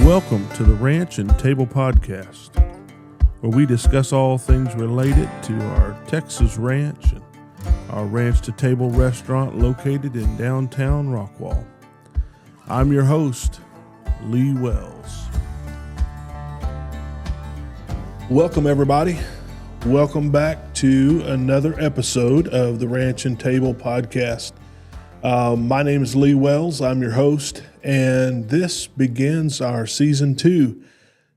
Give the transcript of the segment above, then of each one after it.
Welcome to the Ranch and Table Podcast, where we discuss all things related to our Texas ranch and our Ranch to Table restaurant located in downtown Rockwall. I'm your host, Lee Wells. Welcome, everybody. Welcome back to another episode of the Ranch and Table Podcast. My name is Lee Wells. I'm your host, and this begins our season 2.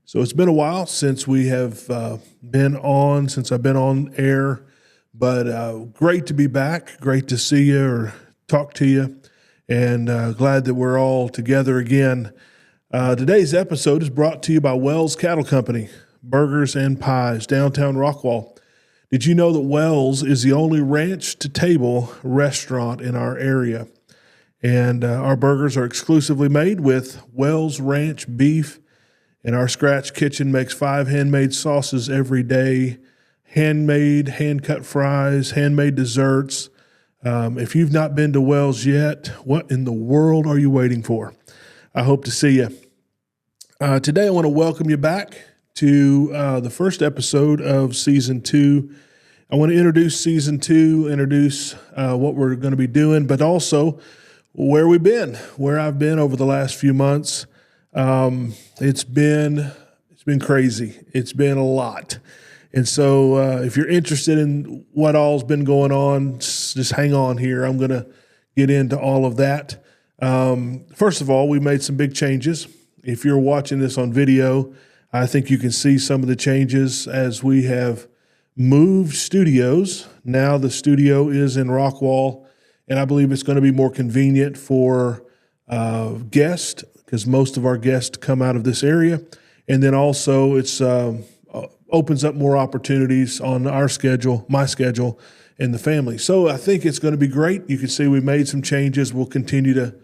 So it's been a while since we have since I've been on air, but great to be back. Great to see you or talk to you, and glad that we're all together again. Today's episode is brought to you by Wells Cattle Company, Burgers and Pies, downtown Rockwall. Did you know that Wells is the only ranch-to-table restaurant in our area? And our burgers are exclusively made with Wells Ranch beef, and our scratch kitchen makes 5 handmade sauces every day, handmade, hand-cut fries, handmade desserts. If you've not been to Wells yet, what in the world are you waiting for? I hope to see you. Today I want to welcome you back to the first episode of Season 2. I want to introduce Season 2, introduce what we're going to be doing, but also where we've been, where I've been over the last few months. It's been crazy. It's been a lot. And so if you're interested in what all's been going on, just hang on here. I'm going to get into all of that. First of all, we made some big changes. If you're watching this on video, I think you can see some of the changes as we have moved studios. Now the studio is in Rockwall, and I believe it's going to be more convenient for guests because most of our guests come out of this area. And then also it's opens up more opportunities on our schedule, my schedule, and the family. So I think it's going to be great. You can see we made some changes. We'll continue to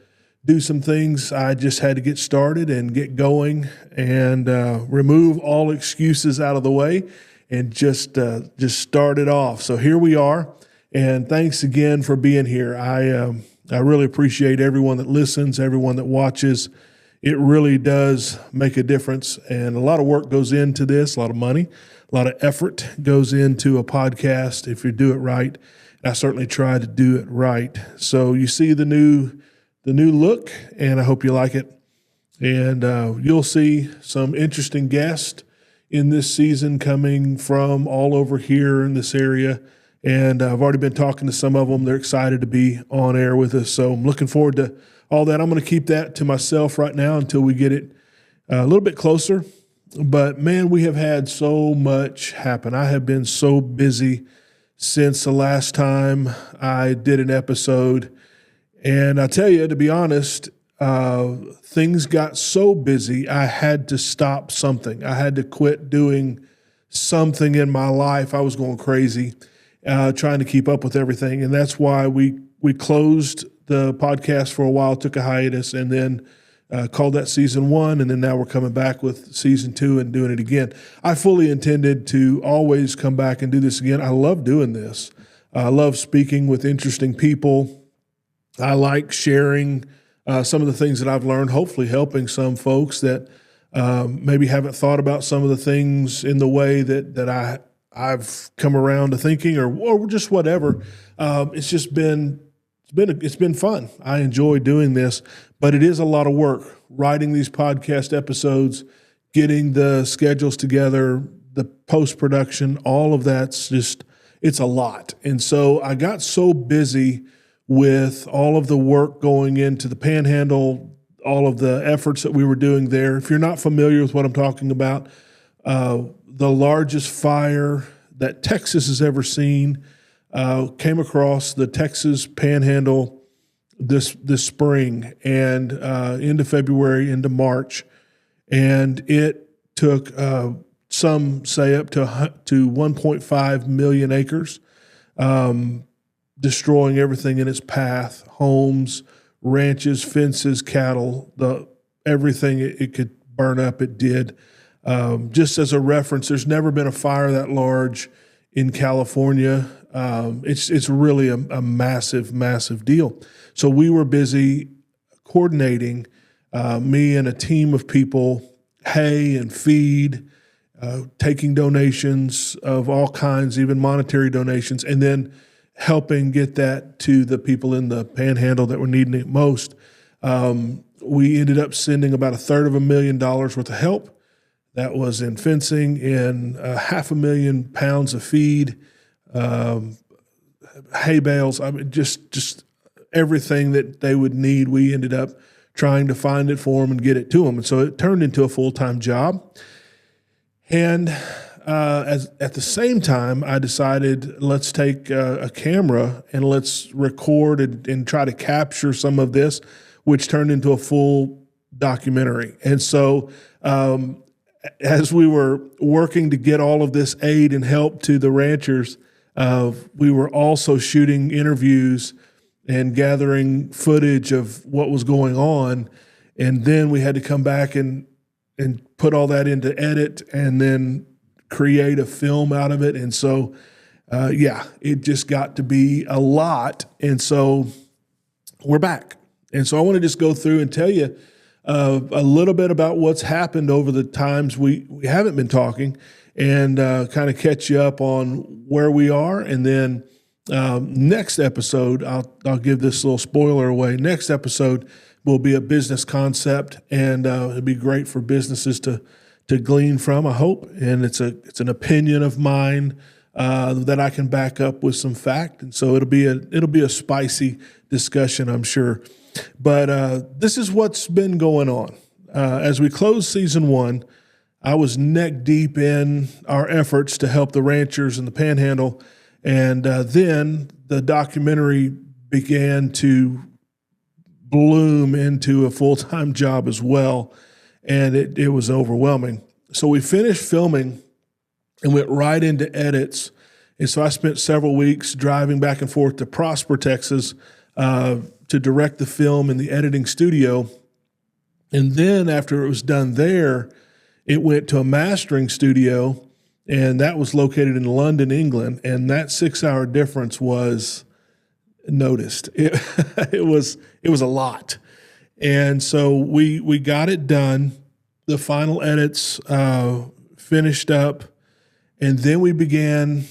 do some things. I just had to get started and get going and remove all excuses out of the way and just start it off. So here we are, and thanks again for being here. I really appreciate everyone that listens, everyone that watches. It really does make a difference, and a lot of work goes into this, a lot of money, a lot of effort goes into a podcast if you do it right. I certainly try to do it right. So you see the new look, and I hope you like it. And you'll see some interesting guests in this season coming from all over here in this area. And I've already been talking to some of them. They're excited to be on air with us. So I'm looking forward to all that. I'm going to keep that to myself right now until we get it a little bit closer. But, man, we have had so much happen. I have been so busy since the last time I did an episode. And I tell you, to be honest, things got so busy, I had to stop something. I had to quit doing something in my life. I was going crazy trying to keep up with everything. And that's why we closed the podcast for a while, took a hiatus, and then called that Season 1. And then now we're coming back with Season 2 and doing it again. I fully intended to always come back and do this again. I love doing this. I love speaking with interesting people. I like sharing some of the things that I've learned, hopefully helping some folks that maybe haven't thought about some of the things in the way that I've come around to thinking, or just whatever. It's been fun. I enjoy doing this, but it is a lot of work writing these podcast episodes, getting the schedules together, the post-production, all of that's it's a lot. And so I got so busy with all of the work going into the Panhandle, all of the efforts that we were doing there. If you're not familiar with what I'm talking about, the largest fire that Texas has ever seen came across the Texas Panhandle this spring and into February, into March, and it took some say up to 1.5 million acres. Destroying everything in its path, homes, ranches, fences, cattle, everything it could burn up, it did. Just as a reference, there's never been a fire that large in California. It's really a massive, massive deal. So we were busy coordinating, me and a team of people hay and feed, taking donations of all kinds, even monetary donations, and then helping get that to the people in the Panhandle that were needing it most. We ended up sending about $250,000 worth of help. That was in fencing, in 500,000 pounds of feed, hay bales. I mean, just everything that they would need. We ended up trying to find it for them and get it to them. And so it turned into a full-time job. And at the same time, I decided, let's take a camera and let's record and try to capture some of this, which turned into a full documentary. And so as we were working to get all of this aid and help to the ranchers, we were also shooting interviews and gathering footage of what was going on. And then we had to come back and put all that into edit and then create a film out of it. And so, it just got to be a lot. And so we're back. And so I want to just go through and tell you a little bit about what's happened over the times we haven't been talking, and kind of catch you up on where we are. And then next episode, I'll give this little spoiler away. Next episode will be a business concept, and it'll be great for businesses to glean from, I hope. And it's an opinion of mine that I can back up with some fact. And so it'll be a spicy discussion, I'm sure. But this is what's been going on. As we close season 1, I was neck deep in our efforts to help the ranchers in the Panhandle. And then the documentary began to bloom into a full-time job as well. And it was overwhelming. So we finished filming and went right into edits. And so I spent several weeks driving back and forth to Prosper, Texas, to direct the film in the editing studio. And then after it was done there, it went to a mastering studio, and that was located in London, England. And that 6-hour difference was noticed. It was a lot. And so we got it done. The final edits finished up, and then we began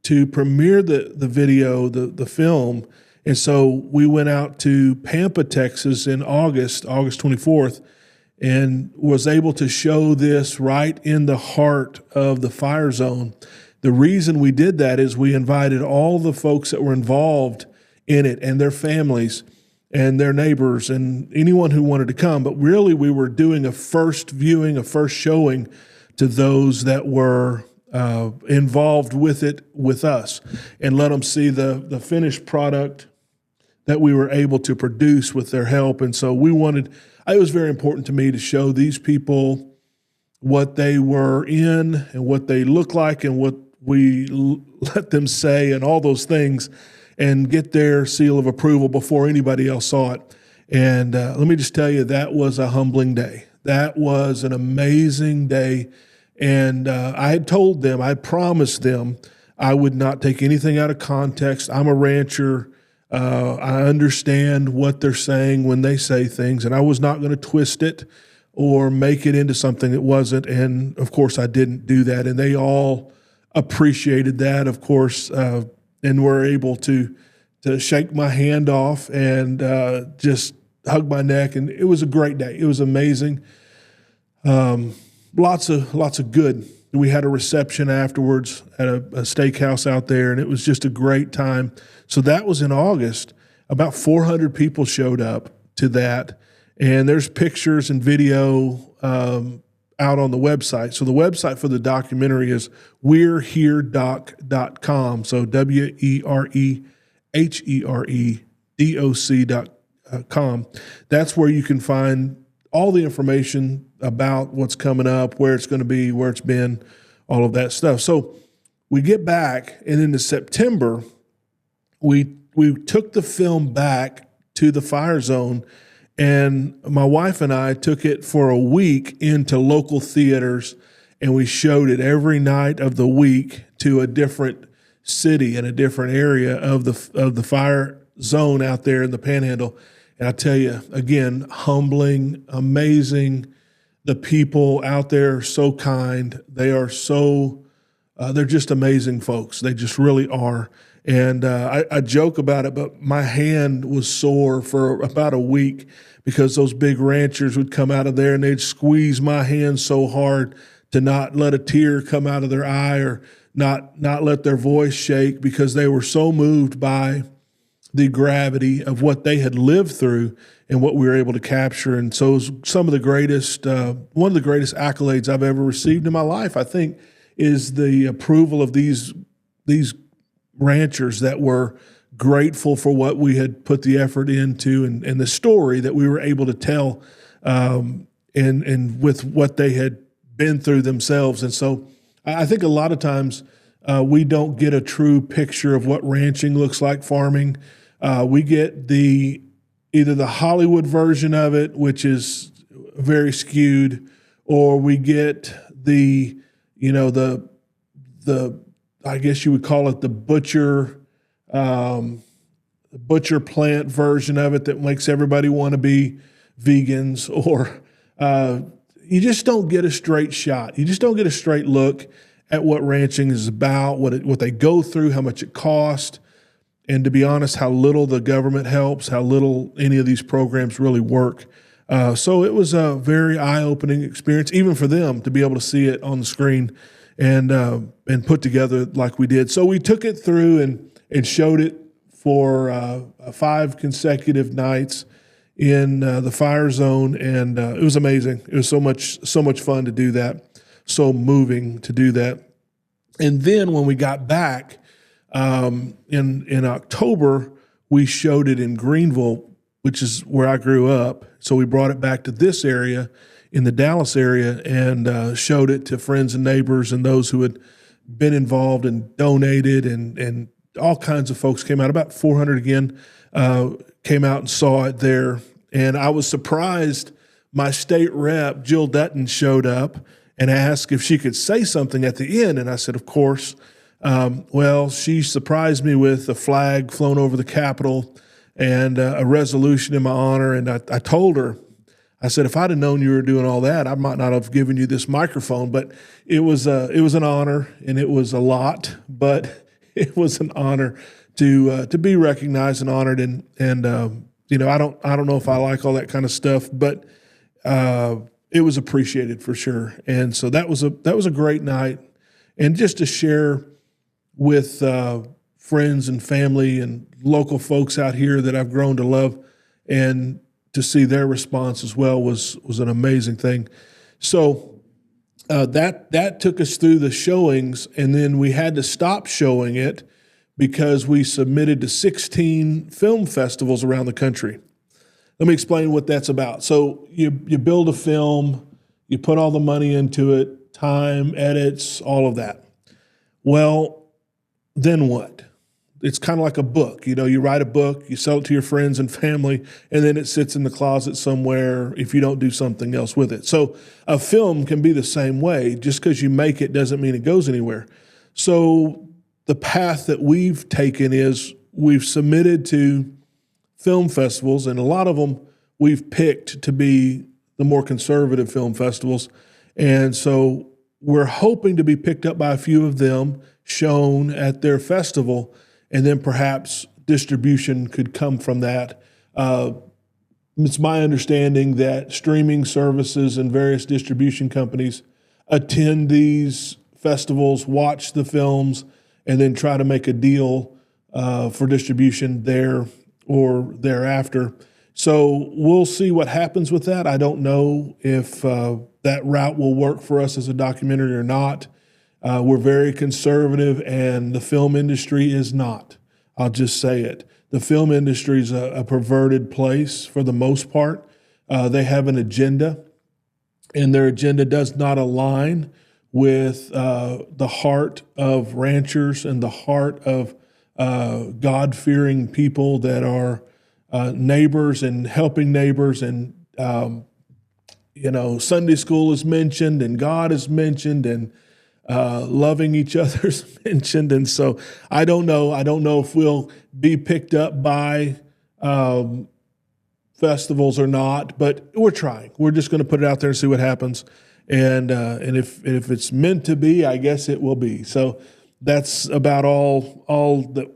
to premiere the video, the film. And so we went out to Pampa, Texas in August 24th, and was able to show this right in the heart of the fire zone. The reason we did that is we invited all the folks that were involved in it and their families and their neighbors and anyone who wanted to come. But really, we were doing a first viewing, a first showing to those that were involved with it with us, and let them see the finished product that we were able to produce with their help. And so it was very important to me to show these people what they were in and what they look like and what we let them say and all those things, and get their seal of approval before anybody else saw it. And let me just tell you, that was a humbling day. That was an amazing day. And I had told them, I promised them I would not take anything out of context. I'm a rancher. I understand what they're saying when they say things, and I was not going to twist it or make it into something it wasn't. And of course, I didn't do that. And they all appreciated that, of course, and were able to shake my hand off and just hug my neck. And it was a great day. It was amazing. Lots of good. We had a reception afterwards at a steakhouse out there, and it was just a great time. So that was in August. About 400 people showed up to that, and there's pictures and video out on the website. So the website for the documentary is we'reheredoc.com. So wereheredoc.com. That's where you can find all the information about what's coming up, where it's going to be, where it's been, all of that stuff. So we get back, and into September, we took the film back to the fire zone, and my wife and I took it for a week into local theaters, and we showed it every night of the week to a different city and a different area of the fire zone out there in the Panhandle. And I tell you, again, humbling, amazing. the people out there are so kind. They are so, they're just amazing folks. They just really are. And I joke about it, but my hand was sore for about a week because those big ranchers would come out of there and they'd squeeze my hand so hard to not let a tear come out of their eye or not let their voice shake, because they were so moved by the gravity of what they had lived through and what we were able to capture. And so it was some of the greatest, one of the greatest accolades I've ever received in my life, I think, is the approval of these ranchers that were grateful for what we had put the effort into, and the story that we were able to tell, and with what they had been through themselves. And so I think a lot of times we don't get a true picture of what ranching looks like, farming. We get either the Hollywood version of it, which is very skewed, or we get the I guess you would call it the butcher plant version of it that makes everybody want to be vegans, or you just don't get a straight shot. You just don't get a straight look at what ranching is about, what they go through, how much it costs, and to be honest, how little the government helps, how little any of these programs really work. So it was a very eye-opening experience, even for them, to be able to see it on the screen and put together like we did. So we took it through and showed it for 5 consecutive nights in the fire zone, and it was amazing. It was so much fun to do that, so moving to do that. And then when we got back in October, we showed it in Greenville, which is where I grew up. So we brought it back to this area in the Dallas area and showed it to friends and neighbors and those who had been involved and donated, and all kinds of folks came out. About 400 again came out and saw it there. And I was surprised my state rep, Jill Dutton, showed up and asked if she could say something at the end. And I said, of course. Well, she surprised me with a flag flown over the Capitol and a resolution in my honor. And I told her, I said, if I'd have known you were doing all that, I might not have given you this microphone. But it was an honor, and it was a lot, but it was an honor to be recognized and honored. And I don't know if I like all that kind of stuff, but it was appreciated for sure. And so that was a great night, and just to share with friends and family and local folks out here that I've grown to love, and to see their response as well was an amazing thing. So that took us through the showings, and then we had to stop showing it because we submitted to 16 film festivals around the country. Let me explain what that's about. So you build a film, you put all the money into it, time, edits, all of that. Well, then what? It's kind of like a book. You write a book, you sell it to your friends and family, and then it sits in the closet somewhere if you don't do something else with it. So a film can be the same way. Just because you make it doesn't mean it goes anywhere. So the path that we've taken is we've submitted to film festivals, and a lot of them we've picked to be the more conservative film festivals. And so we're hoping to be picked up by a few of them, shown at their festival, and then perhaps distribution could come from that. It's my understanding that streaming services and various distribution companies attend these festivals, watch the films, and then try to make a deal for distribution there or thereafter. So we'll see what happens with that. I don't know if that route will work for us as a documentary or not. We're very conservative, and the film industry is not. I'll just say it. The film industry is a perverted place for the most part. They have an agenda, and their agenda does not align with the heart of ranchers and the heart of God-fearing people that are neighbors and helping neighbors. And, Sunday school is mentioned, and God is mentioned, and loving each other is mentioned. And so I don't know if we'll be picked up by festivals or not, but we're trying. We're just going to put it out there and see what happens. And if it's meant to be, I guess it will be. So that's about all that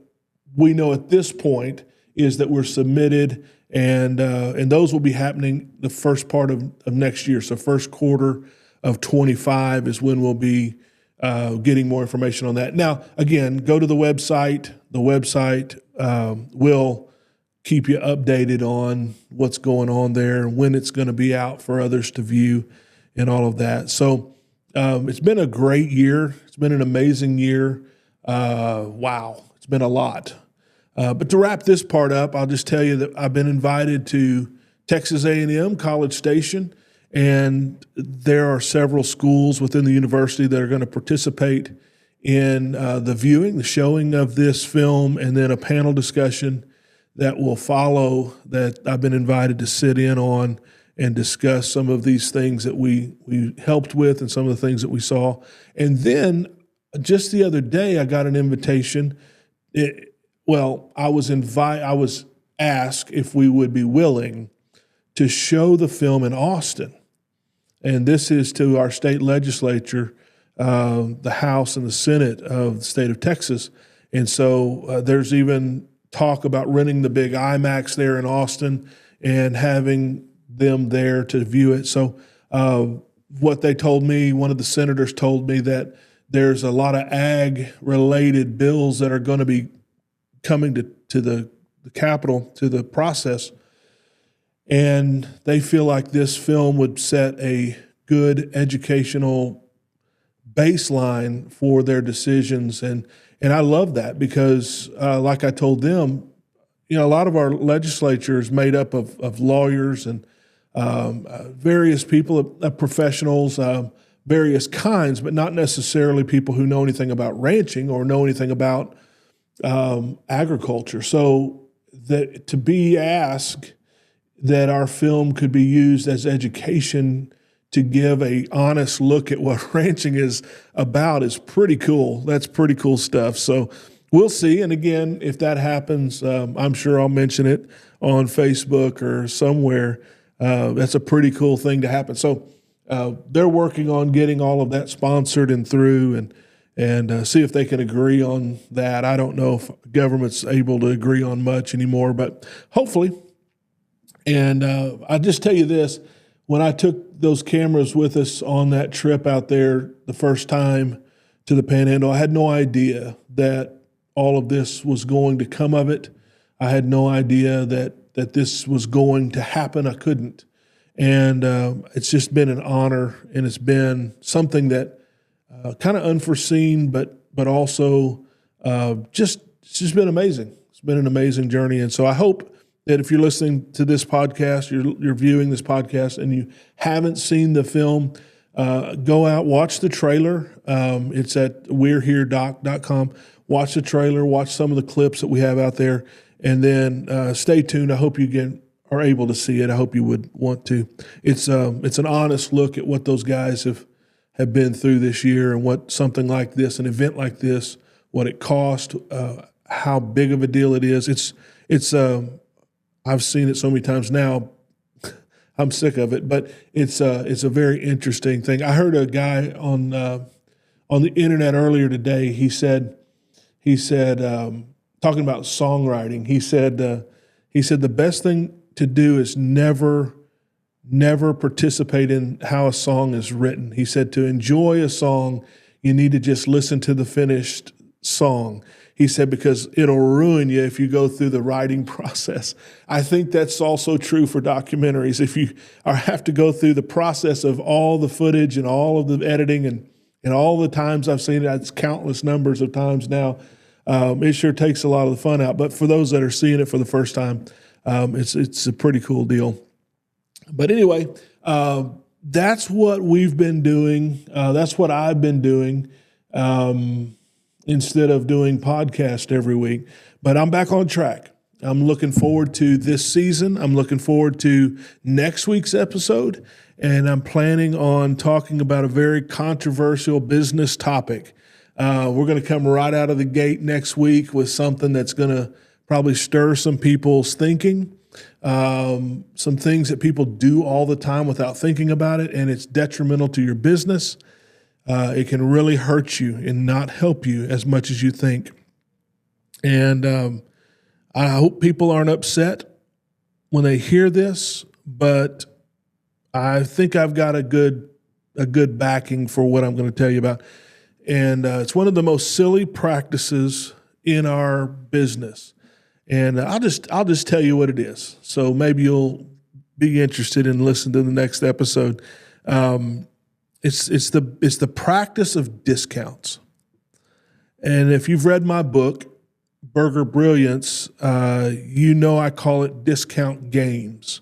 we know at this point, is that we're submitted, and those will be happening the first part of next year. So first quarter of 25 is when we'll be getting more information on that. Now, again, go to the website. The website will keep you updated on what's going on there, when it's going to be out for others to view, and all of that. So it's been a great year. It's been an amazing year. Wow, it's been a lot. But to wrap this part up, I'll just tell you that I've been invited to Texas A&M College Station, and there are several schools within the university that are going to participate in the viewing, the showing of this film, and then a panel discussion that will follow, that I've been invited to sit in on and discuss some of these things that we helped with and some of the things that we saw. And then just the other day, I got an invitation. I was asked if we would be willing to show the film in Austin. And this is to our state legislature, the House and the Senate of the state of Texas. And so there's even talk about renting the big IMAX there in Austin and having them there to view it. So what they told me, one of the senators told me that there's a lot of ag-related bills that are going to be coming to the Capitol, to the process, and they feel like this film would set a good educational baseline for their decisions. And I love that because, like I told them, a lot of our legislature is made up of lawyers and various people, professionals, various kinds, but not necessarily people who know anything about ranching or know anything about agriculture. So that to be asked that our film could be used as education to give a honest look at what ranching is about is pretty cool. That's pretty cool stuff. So we'll see. And again, if that happens, I'm sure I'll mention it on Facebook or somewhere. That's a pretty cool thing to happen. So they're working on getting all of that sponsored and through, and see if they can agree on that. I don't know if government's able to agree on much anymore, but hopefully. And I just tell you this, when I took those cameras with us on that trip out there the first time to the Panhandle, I had no idea that all of this was going to come of it. I had no idea that this was going to happen. I couldn't. And it's just been an honor, and it's been something that kind of unforeseen, but also it's just been amazing. It's been an amazing journey. And so I hope that if you're listening to this podcast, you're viewing this podcast, and you haven't seen the film, go out, watch the trailer. It's at we'reheredoc.com. Watch the trailer, watch some of the clips that we have out there, and then stay tuned. I hope you are able to see it. I hope you would want to. It's an honest look at what those guys have been through this year, and what something like this, an event like this, what it cost, how big of a deal it is. It's I've seen it so many times now, I'm sick of it, but it's a very interesting thing. I heard a guy on the internet earlier today. He said talking about songwriting. He said the best thing to do is never participate in how a song is written. He said to enjoy a song, you need to just listen to the finished song. He said, because it'll ruin you if you go through the writing process. I think that's also true for documentaries. If you have to go through the process of all the footage and all of the editing and all the times I've seen it, it's countless numbers of times now, it sure takes a lot of the fun out. But for those that are seeing it for the first time, it's a pretty cool deal. But anyway, that's what we've been doing. That's what I've been doing. Instead of doing podcast every week. But I'm back on track. I'm looking forward to this season. I'm looking forward to next week's episode, and I'm planning on talking about a very controversial business topic. We're going to come right out of the gate next week with something that's going to probably stir some people's thinking, some things that people do all the time without thinking about it, and it's detrimental to your business. It can really hurt you and not help you as much as you think. And I hope people aren't upset when they hear this, but I think I've got a good backing for what I'm going to tell you about. And it's one of the most silly practices in our business. And I'll just tell you what it is. So maybe you'll be interested and listen to the next episode. It's the practice of discounts. And if you've read my book, Burger Brilliance, I call it discount games.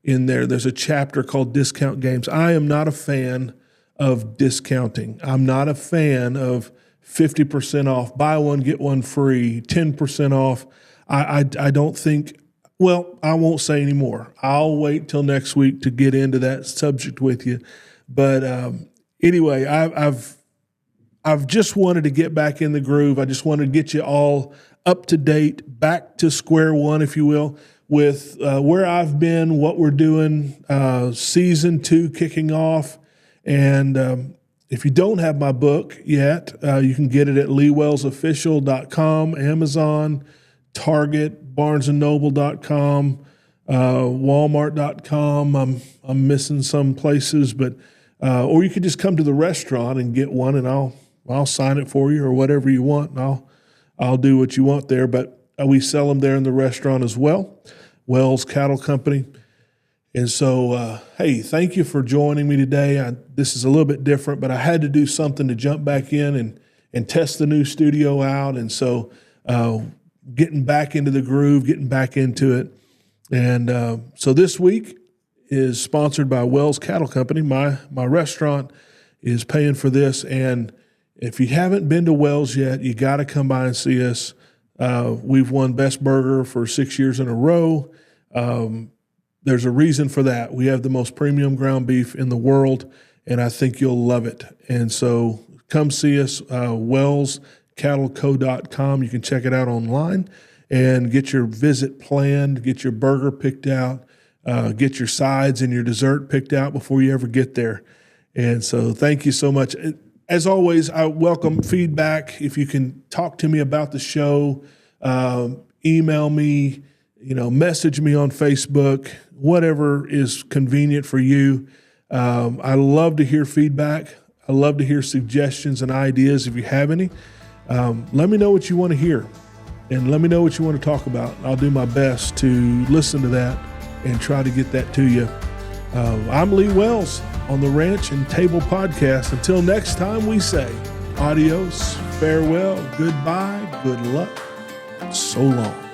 In there's a chapter called discount games. I am not a fan of discounting. I'm not a fan of 50% off, buy one, get one free, 10% off. I don't think, well, I won't say anymore. I'll wait till next week to get into that subject with you. But anyway, I've just wanted to get back in the groove. I just wanted to get you all up to date, back to square one, if you will, with where I've been, what we're doing, season 2 kicking off. And if you don't have my book yet, you can get it at leewellsofficial.com, Amazon, Target, barnesandnoble.com, walmart.com. I'm missing some places, but or you could just come to the restaurant and get one, and I'll sign it for you or whatever you want, and I'll do what you want there. But we sell them there in the restaurant as well, Wells Cattle Company. And so, hey, thank you for joining me today. This is a little bit different, but I had to do something to jump back in and test the new studio out. And so getting back into the groove, getting back into it. And so this week is sponsored by Wells Cattle Company. My restaurant is paying for this. And if you haven't been to Wells yet, you got to come by and see us. We've won Best Burger for 6 years in a row. There's a reason for that. We have the most premium ground beef in the world, and I think you'll love it. And so come see us, wellscattleco.com. You can check it out online and get your visit planned, get your burger picked out, get your sides and your dessert picked out before you ever get there. And so thank you so much. As always, I welcome feedback. If you can talk to me about the show, email me, message me on Facebook, whatever is convenient for you. I love to hear feedback. I love to hear suggestions and ideas if you have any. Let me know what you want to hear, and let me know what you want to talk about. I'll do my best to listen to that and try to get that to you. I'm Lee Wells on the Ranch and Table Podcast. Until next time, we say adios, farewell, goodbye, good luck, so long.